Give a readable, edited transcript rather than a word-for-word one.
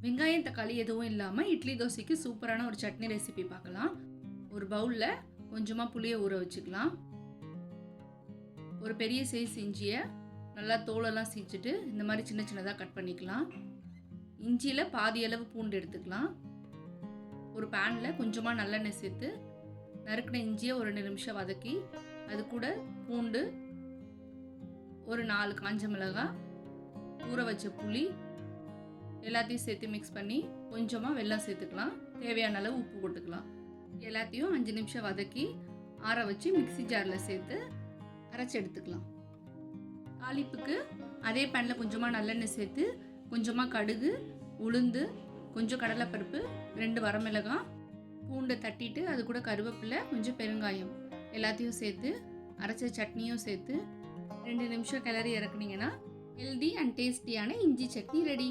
வெங்காயம் தக்காளி எதுவும் இல்லாமல் இட்லி தோசைக்கு சூப்பரான ஒரு சட்னி ரெசிபி பார்க்கலாம். ஒரு பவுலில் கொஞ்சமாக புளியை ஊற வச்சுக்கலாம். ஒரு பெரிய சைஸ் இஞ்சியை நல்லா தோலெல்லாம் சீச்சிட்டு இந்த மாதிரி சின்ன சின்னதாக கட் பண்ணிக்கலாம். இஞ்சியில் பாதி அளவு பூண்டு எடுத்துக்கலாம். ஒரு பேனில் கொஞ்சமாக நல்லெண்ணெய் சேர்த்து நறுக்கின இஞ்சியை ஒரு 2 நிமிஷம் வதக்கி அது கூட பூண்டு, ஒரு 4 காஞ்ச மிளகாய், ஊற வச்ச புளி எல்லாத்தையும் சேர்த்து மிக்ஸ் பண்ணி கொஞ்சமாக வெல்லம் சேர்த்துக்கலாம். தேவையான அளவு உப்பு போட்டுக்கலாம். எல்லாத்தையும் 5 நிமிஷம் வதக்கி ஆற வச்சு மிக்ஸி ஜாரில் சேர்த்து அரைச்சி எடுத்துக்கலாம். தாளிப்புக்கு அதே பேனில் கொஞ்சமாக நல்லெண்ணெய் சேர்த்து கொஞ்சமாக கடுகு, உளுந்து, கொஞ்சம் கடலைப்பருப்பு, 2 வரமிளகாய், பூண்டை தட்டிட்டு அது கூட கருவேப்பிலை, கொஞ்சம் பெருங்காயம் எல்லாத்தையும் சேர்த்து அரைச்ச சட்னியும் சேர்த்து 2 நிமிஷம் கிளறி இறக்குனீங்கன்னா ஹெல்தி அண்ட் டேஸ்டியான இஞ்சி சட்னி ரெடி.